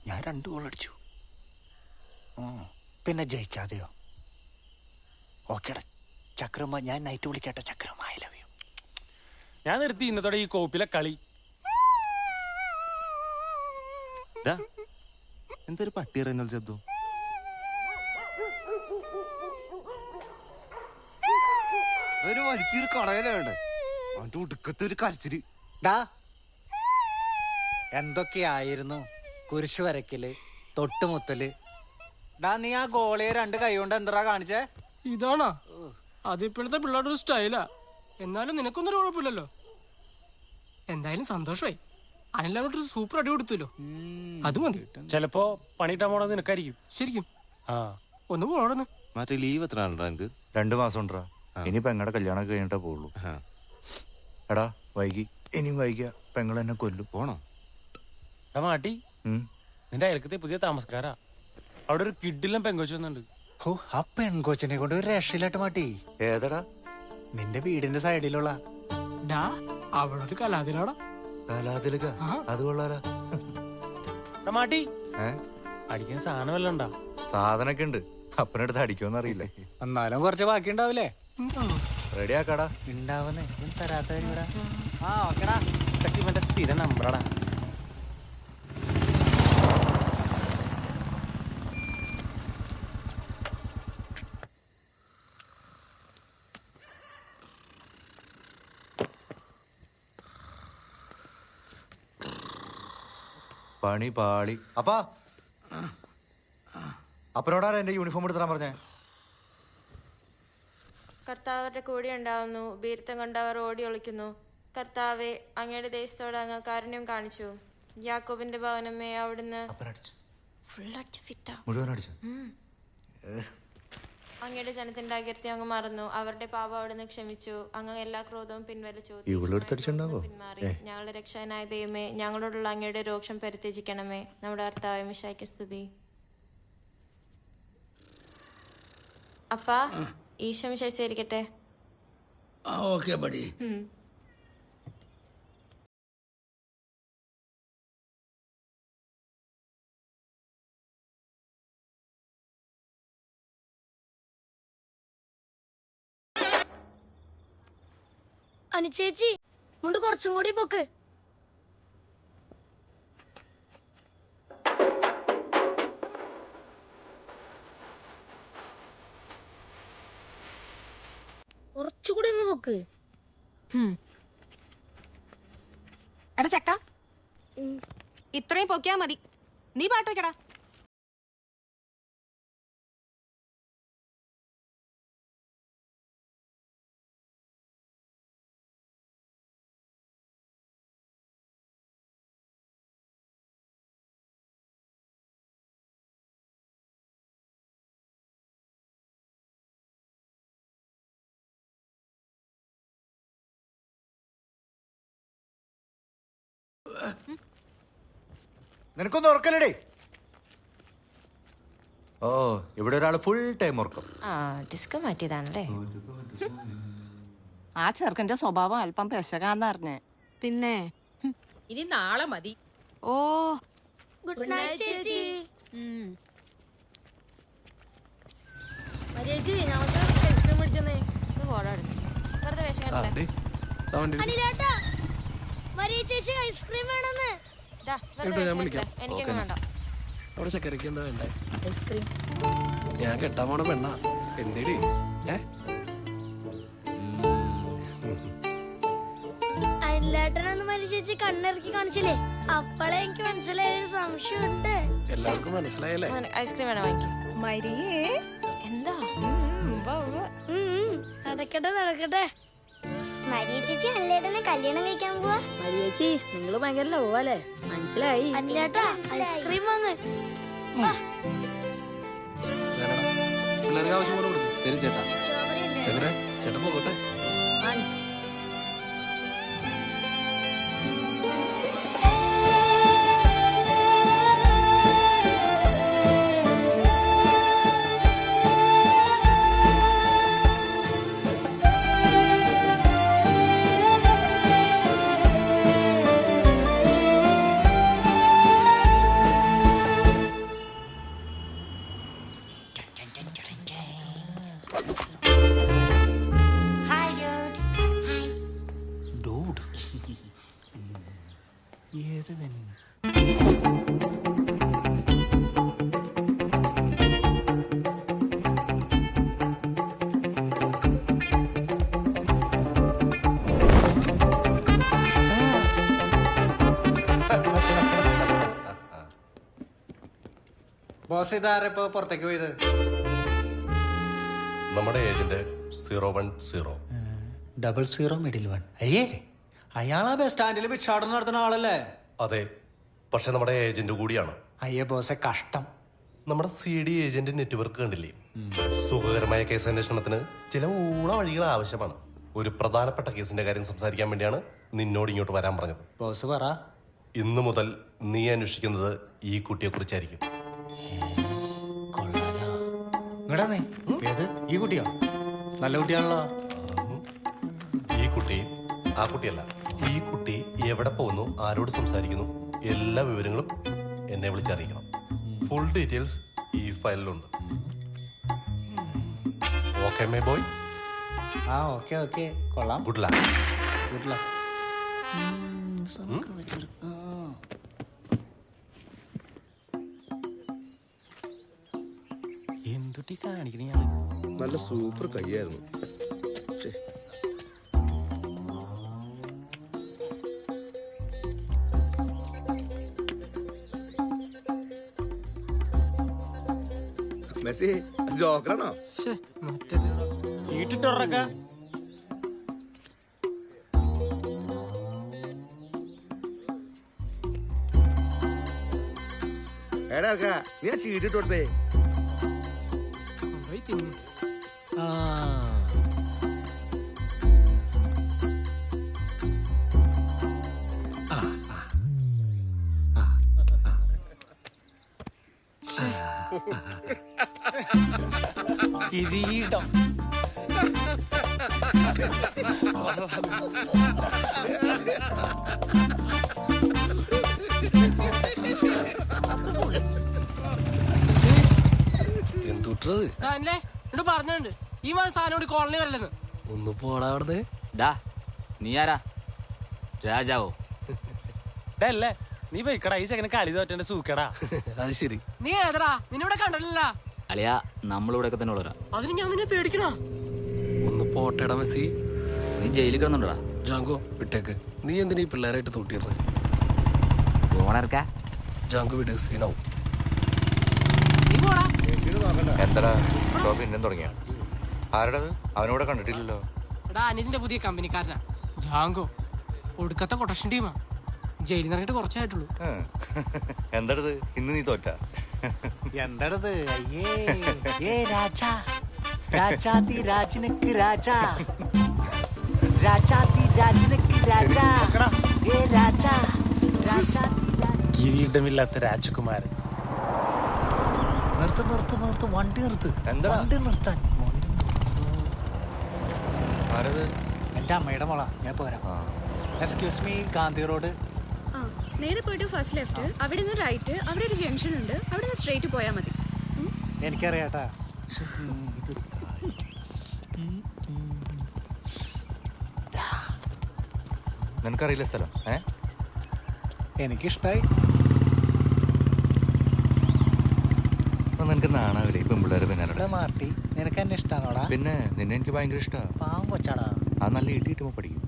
ഞാൻ 2 ഗോൾ അടിച്ചു. പിന്നെ ജയിക്കാതെയോ? ഓക്കേടാ ചക്രമ്മ, ഞാൻ നൈറ്റ് വിളിക്കട്ടെ. ചക്രമ്മ ഐ ലവ് യു. ഞാൻ നിർത്തി ഇന്നത്തോടെ ഈ കോപ്പിലെ കളി. എന്തൊരു പട്ടി അറിയുന്ന ചെദ്തു. ഒരു വലിച്ചൊരു കടയിലുണ്ട് അവന്റെ ഒടുക്കത്തെ ഒരു കരച്ചില്. എന്തൊക്കെയായിരുന്നു കുരിശു വരക്കല്, തൊട്ടുമുത്തല്. നീ ആ ഗോളിയെ 2 കൈ കൊണ്ട് എന്താ കാണിച്ചേ? ഇതാണോ അതിപ്പോഴത്തെ പിള്ളേരുടെ ഒരു സ്റ്റൈലാ. എന്നാലും നിനക്കൊന്നും കുഴപ്പമില്ലല്ലോ. എന്തായാലും സന്തോഷമായി. അനിലോട്ടൊരു സൂപ്പർ അടി കൊടുത്തല്ലോ, അത് മതി. ചിലപ്പോ പണിയിട്ടാൻ പോണത് നിനക്കായിരിക്കും. ശരിക്കും ആ ഒന്ന് പോണോന്ന്. മറ്റേ ലീവ് എത്ര ആണ്ടാ എനിക്ക്? 2 മാസം ഉണ്ടാ. ഇനി പെങ്ങടെ കല്യാണം കഴിഞ്ഞിട്ടേ പോവുള്ളൂ. എടാ വൈകി, ഇനിയും വൈകിയ പെങ്ങൾ എന്നെ കൊല്ലും. പോണോ? മാട്ടി നിന്റെ അയൽക്കത്തെ പുതിയ താമസക്കാരാ. അവിടെ ഒരു കിഡിലും പെങ്കൊച്ചു വന്നുണ്ട്. ഓ, ആ പെൺകൊച്ചിനെ കൊണ്ട് ഒരു രക്ഷയില്ലാട്ട് മാട്ടി. ഏതടാ? നിന്റെ വീടിന്റെ സൈഡിലുള്ള. അവളൊരു കലാതിലാടാ. കലാതിലക? അത് കൊള്ളാലാ. മാട്ടി അടിക്കാൻ സാധനം വല്ല ഉണ്ടാ? സാധനൊക്കെ ഉണ്ട്, അപ്പനടുത്ത് അടിക്കുമെന്ന് അറിയില്ലേ. എന്നാലും കുറച്ച് ബാക്കി ഉണ്ടാവില്ലേ? റെഡി ആക്കാടാ. ഉണ്ടാവുന്നേ തരാത്തവരിടാ. ആ ഓക്കെടാ. ഇതൊക്കെ ഇവന്റെ സ്ഥിര നമ്പറാടാ. പണി പാളി. അപ്പാ അപ്പനോടാരാ എന്റെ യൂണിഫോം എടുത്തരാൻ പറഞ്ഞേ? കർത്താവരുടെ കൂടെ ഉണ്ടാവുന്നു. ഭീരുത്വം കൊണ്ടവർ ഓടി ഒളിക്കുന്നു. കർത്താവെ, അങ്ങയുടെ ദേശത്തോട് അങ്ങ് കാരുണ്യം കാണിച്ചു. യാക്കോബിന്റെ ഭവനമേ, അവിടുന്ന് മുഴുവൻ അടിച്ചു. അങ്ങയുടെ ജനത്തിന്റെ അകൃത്യം അങ്ങ് മറന്നു. അവരുടെ പാപം അവിടുന്ന് ക്ഷമിച്ചു. അങ്ങ് എല്ലാ ക്രോധവും പിൻവലിച്ചു. പിന്മാറി. ഞങ്ങളുടെ രക്ഷകനായ ദൈവമേ, ഞങ്ങളോടുള്ള അങ്ങയുടെ രോക്ഷം പരിത്യജിക്കണമേ. നമ്മുടെ കർത്താവേ മിശിഹായ്ക്ക് സ്തുതി. അപ്പാ, ഈശോ മിശിഹായിരിക്കട്ടെ. Okay buddy. അനുചേച്ചി, മുണ്ട് കുറച്ചും കൂടി പൊക്ക്. കുറച്ചുകൂടി ഒന്ന് പൊക്ക്. എടാ ചക്ക, ഇത്രയും പൊക്കിയാ മതി. നീ പാട്ട് വെക്കടാ. നിനക്കൊന്നും ഉറക്കല്ലേ? ഓ, ഇവിടെ ഒരാള് ഫുൾ ടൈം ഉറക്കം. ഡിസ്ക് മാറ്റിയതാണല്ലേ. ആ ചെറുക്കന്റെ സ്വഭാവം അല്പം പെശകാന്നറിഞ്ഞേ. പിന്നെ ഇനി നാളെ മതി. ഓ, ഗുഡ് നൈറ്റ് ചേച്ചി. മരിയേച്ചി, നമുക്ക് ഐസ്ക്രീം മേടിച്ചെന്നേ. വെറുതെ വേഷം കണ്ടേ. അനിലേട്ടാ, മരിയ ചേച്ചി ഐസ്ക്രീം വേണമെന്ന്. എനിക്കൊന്നും വേണ്ട. അവിടെ ചക്കരക്ക് എന്താ വേണ്ടേ? ഐസ്ക്രീം. ഞാൻ കെട്ടാൻ പോണ പെണ്ണ. എന്തേടി? അനിലേട്ടനൊന്ന് മരിയ ചേച്ചി കണ്ണിറക്കി കാണിച്ചില്ലേ? അപ്പളെ എനിക്ക് മനസ്സിലായൊരു സംശയമുണ്ട്. എല്ലാവർക്കും മനസ്സിലായല്ലേ? ഐസ്ക്രീം വേണം വാങ്ങിക്കും. മരിയേ, എന്താ? നടക്കട്ടെ നടക്കട്ടെ. മരിയ ചേച്ചി അനിലേട്ടനെ കല്യാണം കഴിക്കാൻ പോവാ. മരിയേച്ചി, നിങ്ങള് ഭയങ്കര ലോ അല്ലേ? മനസ്സിലായി. അനിലേട്ടാ, ഐസ്ക്രീം വാങ്ങ്. പിള്ളേർക്ക് ആവശ്യം പോലെ കൊടുക്കും. ശരി ചേട്ടാ. ചന്ദ്ര ചേട്ടൻ പോകട്ടെ. ബോസ് ഇതാരപ്പോ പുറത്തേക്ക് പോയത്? നമ്മുടെ ഏജന്റ് 010. 00 മിഡിൽ 1. അയ്യേ, അയാളാ ബസ് സ്റ്റാൻഡിൽ ഭിക്ഷാടനം നടത്തുന്ന ആളല്ലേ? അതെ, പക്ഷെ നമ്മുടെ ഏജന്റ് കൂടിയാണ്. അയ്യേ ബോസെ, കഷ്ടം. നമ്മുടെ CD ഏജന്റ് നെറ്റ്വർക്ക് കണ്ടില്ലേ? സുഖകരമായ കേസ് അന്വേഷണത്തിന് ചില ഊള വഴികൾ ആവശ്യമാണ്. ഒരു പ്രധാനപ്പെട്ട കേസിന്റെ കാര്യം സംസാരിക്കാൻ വേണ്ടിയാണ് നിന്നോട് ഇങ്ങോട്ട് വരാൻ പറഞ്ഞത്. ബോസ് പറ. ഇന്നു മുതൽ നീ അന്വേഷിക്കുന്നത് ഈ കുട്ടിയെ കുറിച്ചായിരിക്കും. ഇങ്ങടാ നീ. ഏത്? ഈ കുട്ടിയോ? നല്ല കുട്ടിയാണല്ലോ. ഈ കുട്ടി ആ കുട്ടിയല്ല. ഈ കുട്ടി എവിടെ പോകുന്നു, ആരോട് സംസാരിക്കുന്നു, എല്ലാ വിവരങ്ങളും എന്നെ വിളിച്ചറിയിക്കണം. ഫുൾ ഡീറ്റെയിൽസ് ഈ ഫയലിലുണ്ട്. Okay my boy? ആ ഓക്കെ ഓക്കെ, കൊള്ളാം. Good luck. Good luck. എന്തുട്ടി കാണിക്കണ? നല്ല സൂപ്പർ കൈയായിരുന്നു. മെസ്സി ജോക്കറാണോ? വീട്ടിട്ടുറക്ക എടാ നീ ആ ചീട്ടിട്ട് കൊടുത്തേ. കിരീടം. എന്തുട്ടത് പറഞ്ഞിട്ടുണ്ട് ഈ മാസം സാധനം കോളനി വരല്ലെന്ന്. ഒന്ന് പോടാ അവിടുന്ന്. നീ ആരാ? രാജാവോ? അല്ലേ നീ പോയിക്കടാ, ഈ ചെക്കനെ കളി തോറ്റേണ്ട സൂക്കടാ. അത് ശരി. നീ ഏതടാ? നിന്നിവിടെ കണ്ടല്ല. അളിയാ, നമ്മളിവിടെ തന്നെ ഉള്ളവരാ. അതിന് ഞാൻ നിന്നെ പേടിക്കണ. ഒന്ന് പോട്ടേടാ മെസ്സി. നീ ജയിലിൽ കിടന്നുണ്ടോടാ? ജാങ്കോ വിട്ടേക്ക്. നീ എന്തിനാ ഈ പിള്ളേരായിട്ട് തൂട്ടിയിരുന്നത്? പോണർക്കാ ജാങ്കോ വിട്, സീനാവും. എന്താടാ ഷോ പിന്നെയും തുടങ്ങിയ? ആരുടേത്? അവനോടെ കണ്ടിട്ടില്ലല്ലോ. എടാ, അനിലിന്റെ പുതിയ കമ്പനിക്കാരനാ ജാങ്കോ. ഒടുക്കത്തെ കൊട്ടേഷൻ ടീമാ. ജയിലിൽ നിറങ്ങിട്ട് കുറച്ചായിട്ടുള്ളൂ. എന്താടത്? ഇന്ന് നീ തോറ്റ? എന്താടത്? അയ്യേ, ഏ രാജാ, രാജാതി രാജനക്ക് രാജാ, രാജാതി രാജനക്ക് രാജാ, ഏ രാജാ, രാജാതി രാജ. കിരീടമില്ലാത്ത രാജകുമാരൻ. നിർത്ത് നിർത്ത് നിർത്ത്, വണ്ടി നിർത്ത്. എന്താ വണ്ടി നിർത്താൻ? ആരത്? എന്റെ അമ്മയുടെ മോളാ, ഞാൻ പോരാ. Excuse me, Gandhi road. നേരെ പോയിട്ട് ഫസ്റ്റ് ലെഫ്റ്റ്, അവിടെ നിന്ന് റൈറ്റ്, അവിടെ ഒരു ജംഗ്ഷൻ ഉണ്ട്, അവിടെ നിന്ന് സ്ട്രേറ്റ് പോയാൽ മതി. എനിക്കറിയാട്ടാ. നിനക്കറിയില്ല സ്ഥലം? എനിക്കിഷ്ടായി. നിനക്ക് നാണാവില്ലേ ഈ പെൺപിള്ളേരെ പിന്നാലെ? മാർട്ടി, നിനക്ക് എന്നെ ഇഷ്ടാണോടാ? പിന്നെ നിന്നെ എനിക്ക് ഭയങ്കര ഇഷ്ടാ. പാവം കൊച്ചാടാ. ആ നല്ല ഇട്ടി കിട്ടുമ്പോ പഠിക്കും.